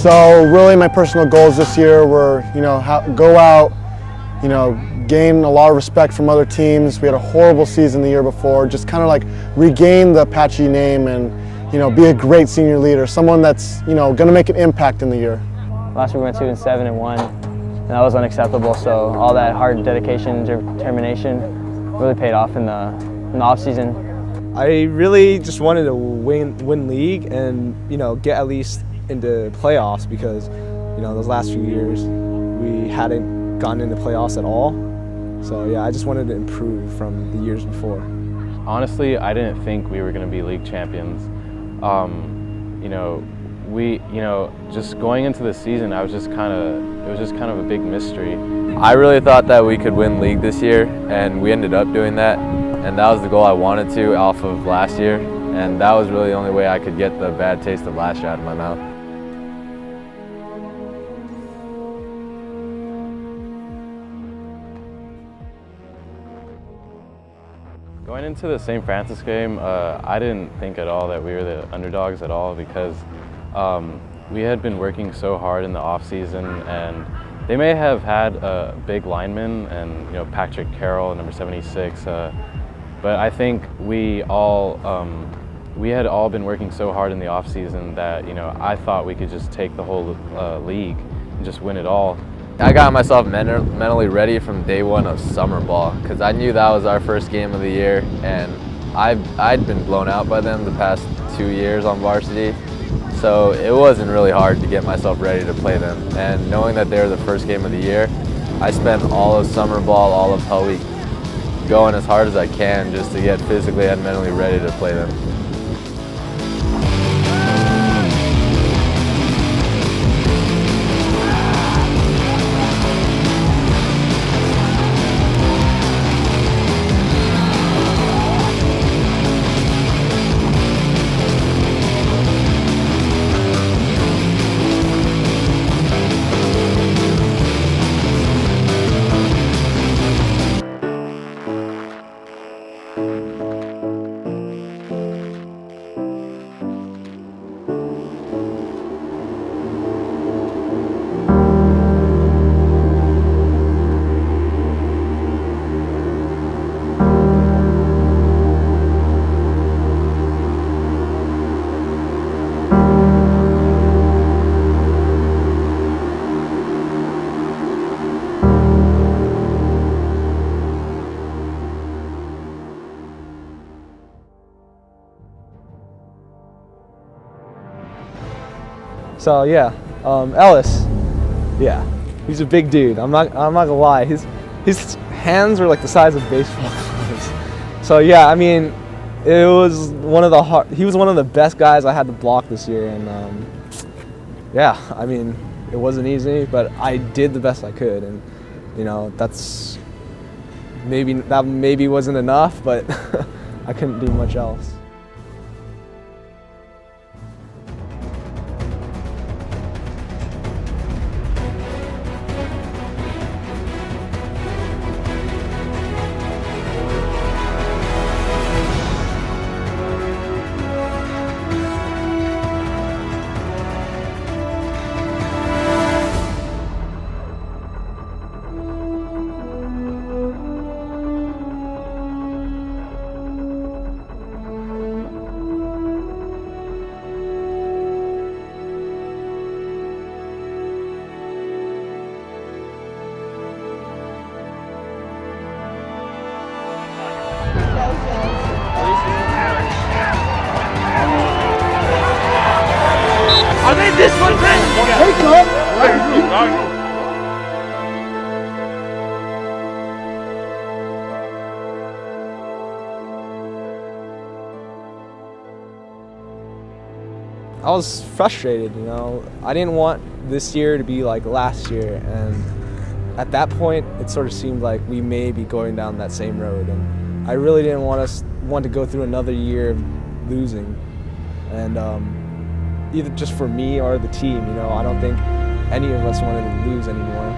So really my personal goals this year were, go out, gain a lot of respect from other teams. We had a horrible season the year before, just kind of like regain the Apache name and, be a great senior leader, someone that's, going to make an impact in the year. Last year we went 2-7 and won, and that was unacceptable. So all that hard dedication, determination really paid off in the off season. I really just wanted to win league and get at least into playoffs because those last few years we hadn't gotten into playoffs at all. So yeah, I just wanted to improve from the years before. Honestly, I didn't think we were going to be league champions. Just going into the season, it was just kind of a big mystery. I really thought that we could win league this year, and we ended up doing that. And that was the goal I wanted to off of last year, and that was really the only way I could get the bad taste of last year out of my mouth. Going into the St. Francis game, I didn't think at all that we were the underdogs at all because we had been working so hard in the off season, and they may have had a big lineman and Patrick Carroll, number 76. But I think we had all been working so hard in the off season that I thought we could just take the whole league and just win it all. I got myself mentally ready from day one of summer ball because I knew that was our first game of the year, and I'd been blown out by them the past 2 years on varsity, so it wasn't really hard to get myself ready to play them. And knowing that they were the first game of the year, I spent all of summer ball, all of Hell Week going as hard as I can just to get physically and mentally ready to play them. So yeah, Ellis, yeah, he's a big dude. I'm not gonna lie. His hands were like the size of baseball clubs. So yeah, I mean, he was one of the best guys I had to block this year, and yeah, I mean, it wasn't easy, but I did the best I could, and that maybe wasn't enough, but I couldn't do much else. Are they this one, Ben? Hey, I was frustrated, I didn't want this year to be like last year, and at that point it sort of seemed like we may be going down that same road, and I really didn't want to go through another year of losing, and either just for me or the team, I don't think any of us wanted to lose anymore.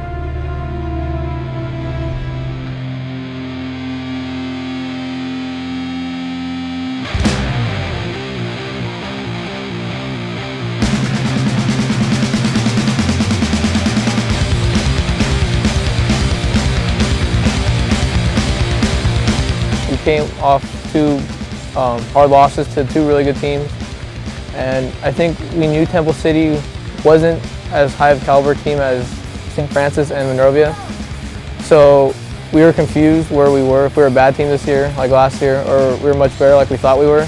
came off 2 hard losses to 2 really good teams. And I think we knew Temple City wasn't as high of a caliber team as St. Francis and Monrovia. So we were confused where we were, if we were a bad team this year, like last year, or we were much better like we thought we were.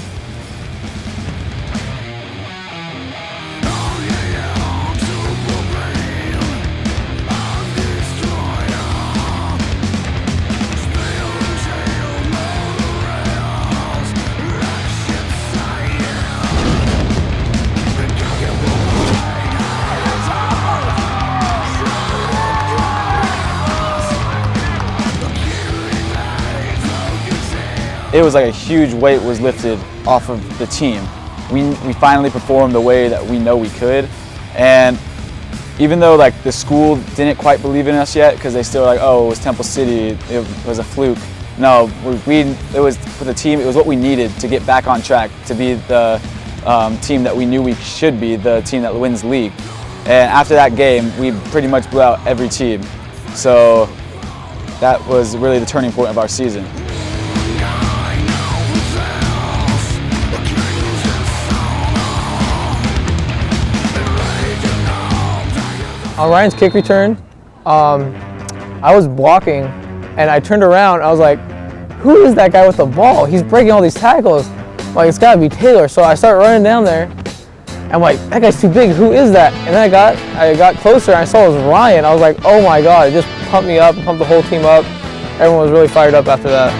It was like a huge weight was lifted off of the team. We finally performed the way that we know we could, and even though like the school didn't quite believe in us yet because they still were like, oh, it was Temple City, it was a fluke. No, it was for the team. It was what we needed to get back on track to be the team that we knew we should be, the team that wins the league. And after that game, we pretty much blew out every team. So that was really the turning point of our season. On Ryan's kick return, I was blocking and I turned around. I was like, who is that guy with the ball? He's breaking all these tackles. Like, it's gotta be Taylor. So I start running down there. I'm like, that guy's too big. Who is that? And then I got closer and I saw it was Ryan. I was like, oh my God. It just pumped me up, pumped the whole team up. Everyone was really fired up after that.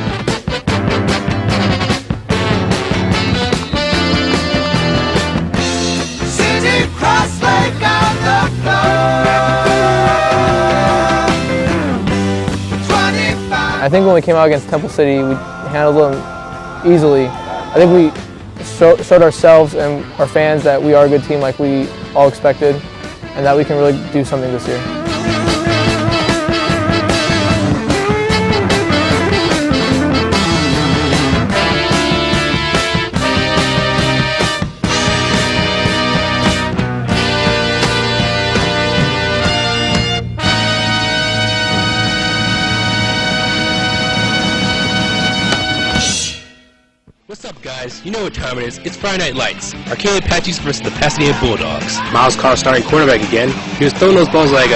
I think when we came out against Temple City, we handled them easily. I think we showed ourselves and our fans that we are a good team like we all expected, and that we can really do something this year. What's up, guys? You know what time it is. It's Friday Night Lights. Arcadia Apaches versus the Pasadena Bulldogs. Miles Carr starting quarterback again. He was throwing those balls like,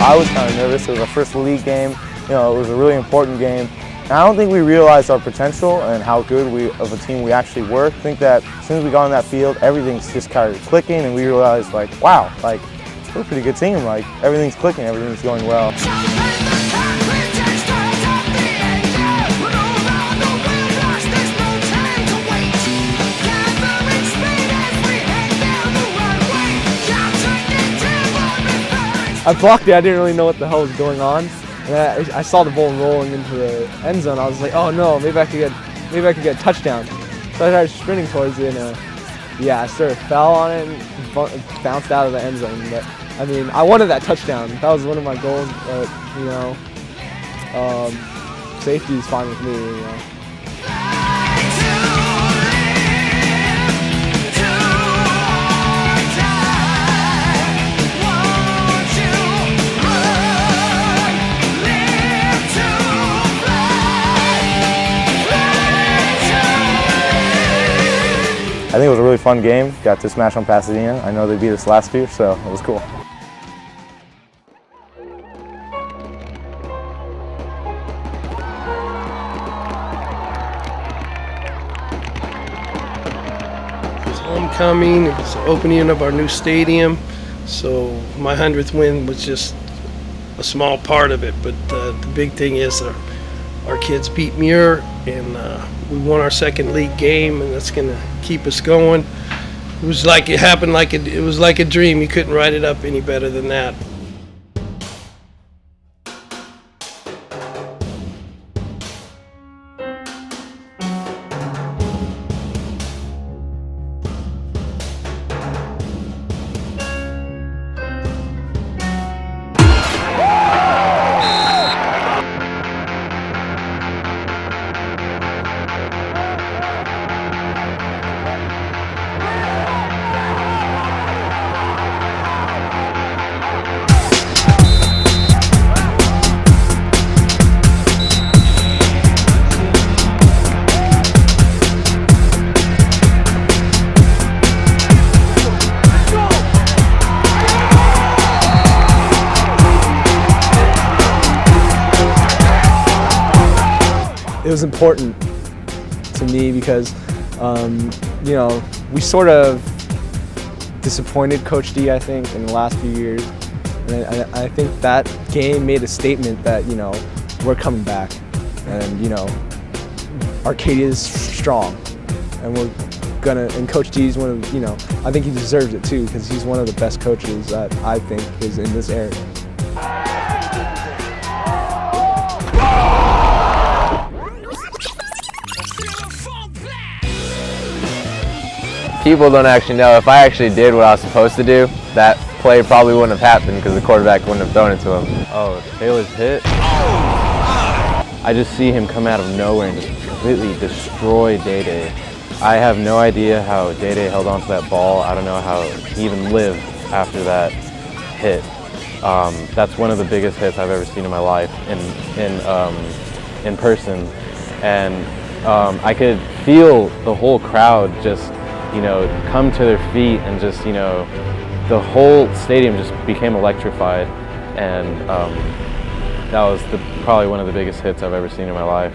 I was kind of nervous. It was our first league game. You know, it was a really important game. And I don't think we realized our potential and how good of a team we actually were. I think that as soon as we got on that field, everything's just kind of clicking, and we realized, like, wow, like, we're a pretty good team. Like, everything's clicking, everything's going well. I blocked it. I didn't really know what the hell was going on. And I saw the ball rolling into the end zone. I was like, oh no, maybe I could get a touchdown. So I started sprinting towards it, and yeah, I sort of fell on it and bounced out of the end zone. But I mean, I wanted that touchdown. That was one of my goals. But you know, safety is fine with me. You know. I think it was a really fun game. Got to smash on Pasadena. I know they beat us last year, so it was cool. It was homecoming. It was the opening of our new stadium. So my 100th win was just a small part of it. But the big thing is our kids beat Muir, and we won our second league game, and that's going to keep us going. It was like it happened, like it was like a dream. You couldn't write it up any better than that. was important to me because, you know, we sort of disappointed Coach D, I think, in the last few years. And I think that game made a statement that, you know, we're coming back. And, you know, Arcadia is strong. And we're gonna, and Coach D is one of, you know, I think he deserves it too because he's one of the best coaches that I think is in this area. People don't actually know if I actually did what I was supposed to do, that play probably wouldn't have happened because the quarterback wouldn't have thrown it to him. Oh, Taylor's hit. I just see him come out of nowhere and just completely destroy Day-Day. I have no idea how Day-Day held onto that ball. I don't know how he even lived after that hit. That's one of the biggest hits I've ever seen in my life in person. And I could feel the whole crowd just, you know, come to their feet and just, you know, the whole stadium just became electrified. And that was probably one of the biggest hits I've ever seen in my life.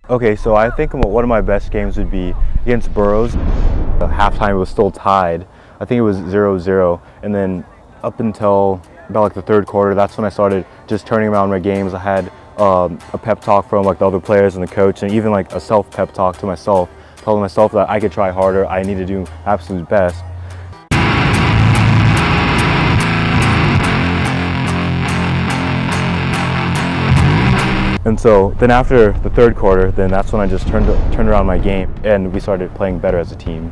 Okay, so I think one of my best games would be against Burroughs. Halftime it was still tied. I think it was 0-0, and then up until about like the third quarter, that's when I started just turning around my games. I had a pep talk from like the other players and the coach, and even like a self-pep talk to myself, telling myself that I could try harder, I need to do absolute best. And so then after the third quarter, then that's when I just turned around my game and we started playing better as a team.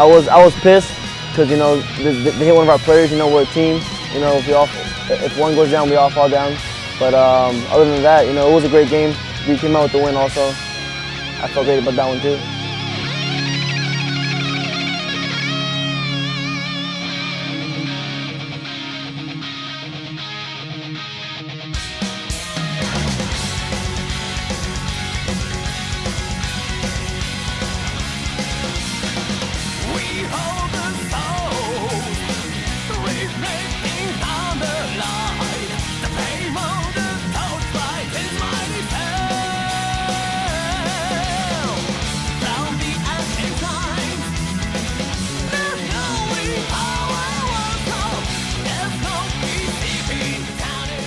I was pissed because they hit one of our players. We're a team. If one goes down, we all fall down. But other than that, it was a great game. We came out with the win also. I felt great about that one too.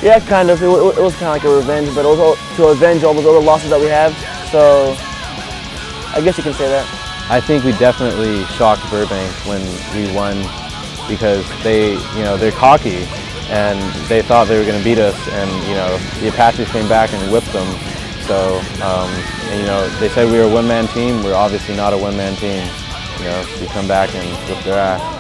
Yeah, kind of. It was kind of like a revenge, but it was to avenge all those other losses that we have. So I guess you can say that. I think we definitely shocked Burbank when we won because they're cocky and they thought they were going to beat us, and the Apaches came back and whipped them. So they said we were a one-man team. We're obviously not a one-man team. We come back and whip their ass.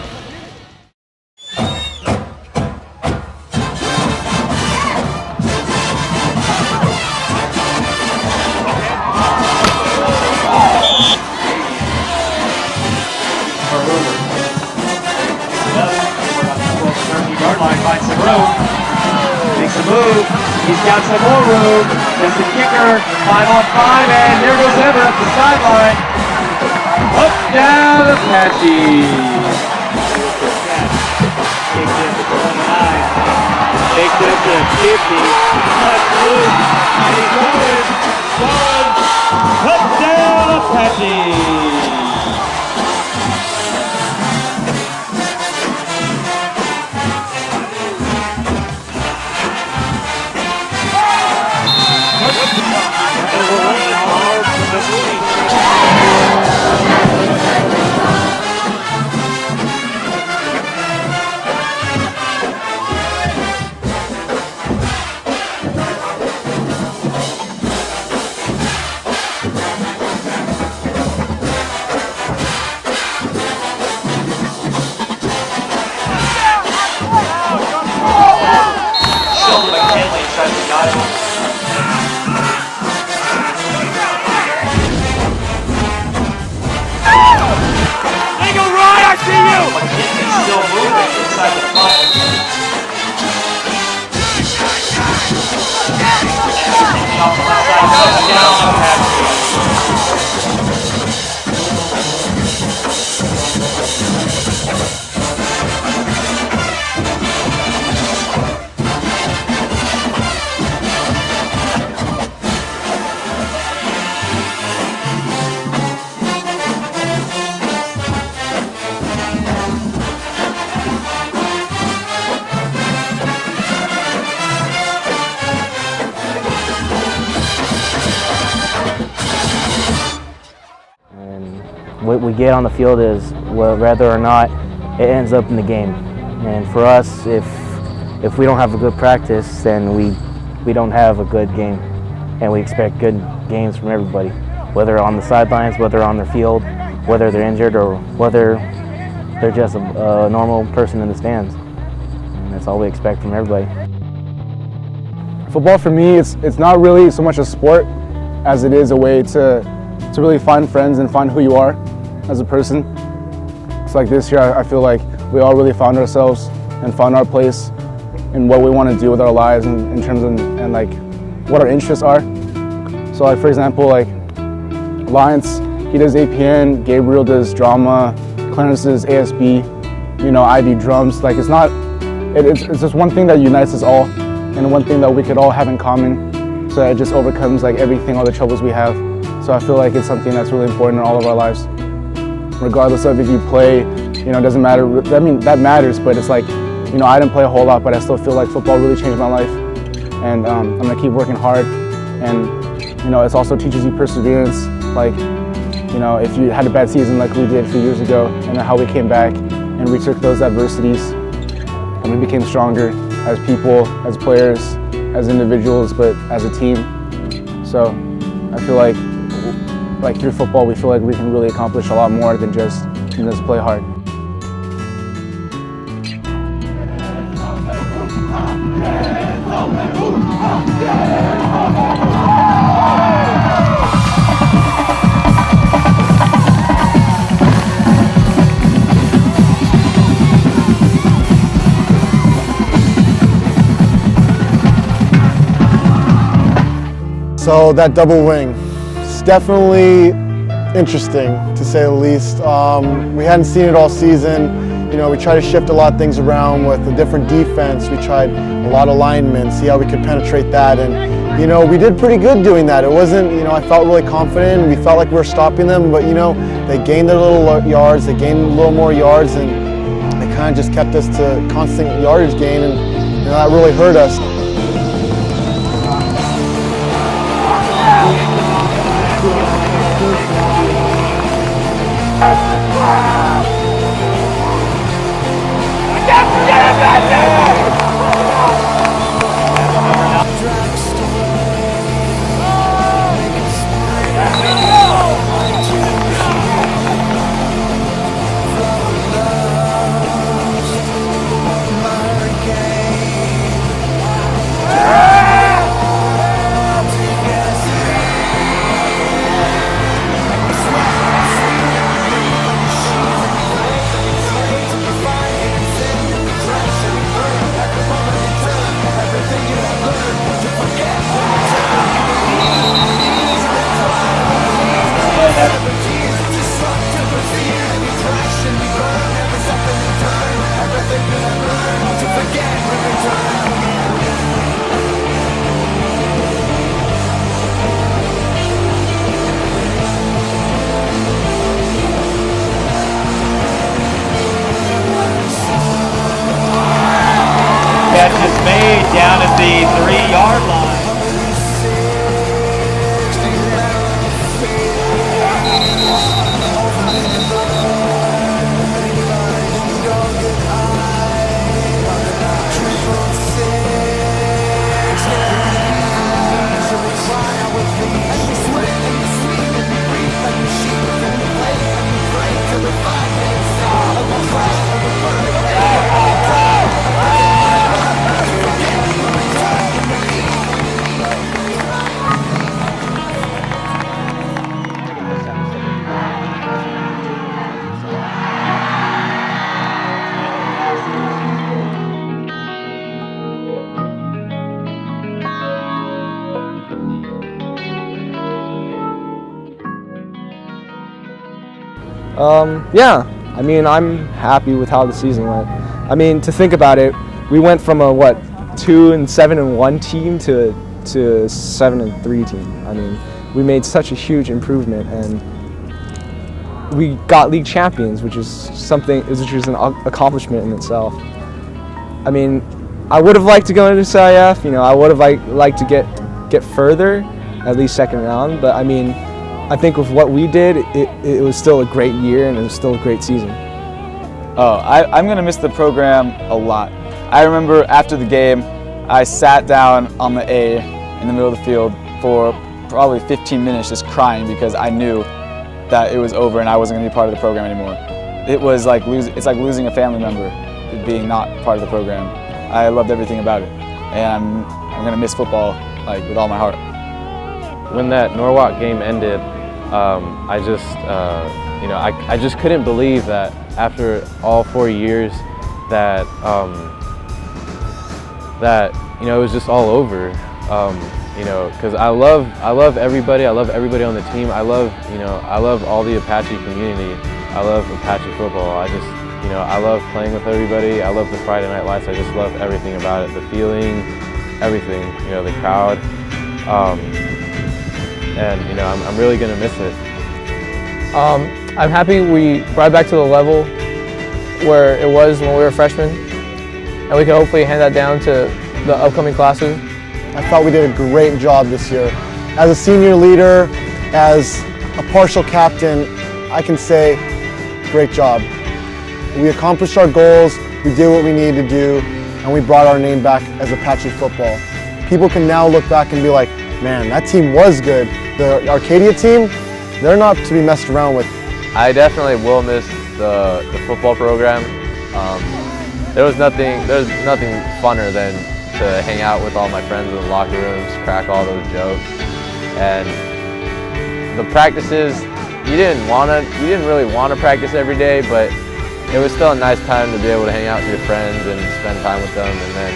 Finds some room, makes a move, he's got some more room, there's the kicker, 5-on-5, and there goes Everett up the sideline. Touchdown Apaches! Takes it to 50, cuts loose, and he's going, touchdown Apaches! Still moving inside the 5. What we get on the field is, well, whether or not it ends up in the game. And for us, if we don't have a good practice, then we don't have a good game. And we expect good games from everybody, whether on the sidelines, whether on their field, whether they're injured, or whether they're just a normal person in the stands. And that's all we expect from everybody. Football for me, it's not really so much a sport as it is a way to really find friends and find who you are as a person. It's like this year, I feel like we all really found ourselves and found our place in what we want to do with our lives in terms of and like what our interests are. So like for example, like Lawrence, he does APN, Gabriel does drama, Clarence does ASB, I do drums. Like it's just one thing that unites us all and one thing that we could all have in common, so that it just overcomes like everything, all the troubles we have. So I feel like it's something that's really important in all of our lives. Regardless of if you play, it doesn't matter. I mean, that matters, but it's like, I didn't play a whole lot, but I still feel like football really changed my life. And I'm gonna keep working hard. And, it also teaches you perseverance. Like, if you had a bad season like we did a few years ago, and how we came back and we took those adversities and we became stronger as people, as players, as individuals, but as a team. So I feel like through football, we feel like we can really accomplish a lot more than just expecting us to play hard. So that double wing, it's definitely interesting to say the least. We hadn't seen it all season. You know, we tried to shift a lot of things around with a different defense. We tried a lot of linemen, see how we could penetrate that. And, you know, we did pretty good doing that. It wasn't, you know, I felt really confident. We felt like we were stopping them, but, you know, they gained their little yards, they gained a little more yards, and they kind of just kept us to constant yardage gain, and, you know, that really hurt us. Catch is made down at the 3-yard line. Yeah, I mean, I'm happy with how the season went. I mean, to think about it, we went from a 2-7-1 team to 7-3 team. I mean, we made such a huge improvement, and we got league champions, which is an accomplishment in itself. I mean, I would have liked to go into CIF. You know, I would have liked to get further, at least second round. But I mean, I think with what we did, it was still a great year, and it was still a great season. Oh, I'm going to miss the program a lot. I remember after the game, I sat down on the A in the middle of the field for probably 15 minutes just crying because I knew that it was over and I wasn't going to be part of the program anymore. It was like it's like losing a family member, being not part of the program. I loved everything about it, and I'm going to miss football like with all my heart. When that Norwalk game ended, I just couldn't believe that after all 4 years that you know, it was just all over. You know, because I love everybody. I love everybody on the team. I love all the Apache community. I love Apache football. I love playing with everybody. I love the Friday Night Lights. I just love everything about it. The feeling, everything. You know, the crowd. And you know, I'm really gonna miss it. I'm happy we brought it back to the level where it was when we were freshmen, and we can hopefully hand that down to the upcoming classes. I thought we did a great job this year. As a senior leader, as a partial captain, I can say, great job. We accomplished our goals, we did what we needed to do, and we brought our name back as Apache football. People can now look back and be like, man, that team was good. The Arcadia team, they're not to be messed around with. I definitely will miss the football program. There's nothing funner than to hang out with all my friends in the locker rooms, crack all those jokes, and the practices. You didn't really want to practice every day, but it was still a nice time to be able to hang out with your friends and spend time with them. And then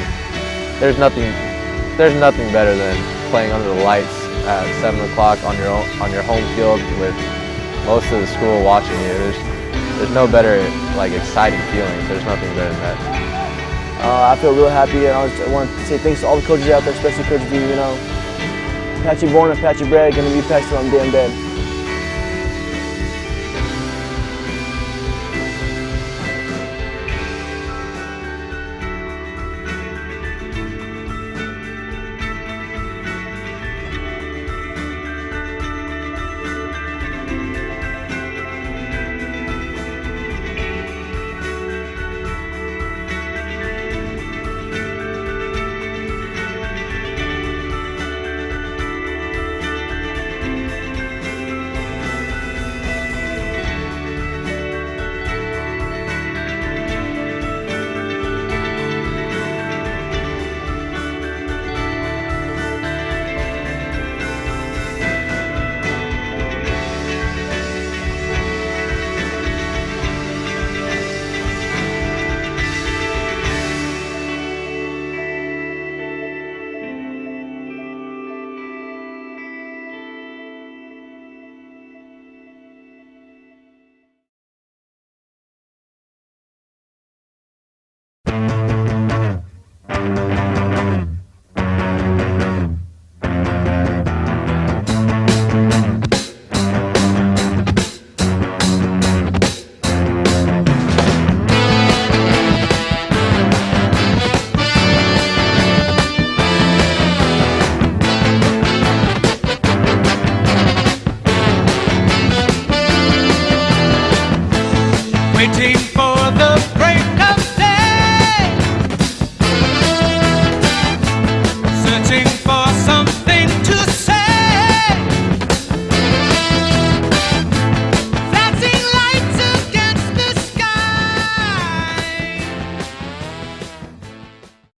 there's nothing better than playing under the lights at 7 o'clock on your home field with most of the school watching you. There's no better exciting feelings. There's nothing better than that. I feel real happy, and I want to say thanks to all the coaches out there, especially Coach D. You know, Apache born, Apache bred, gonna be Apache till I'm damn dead.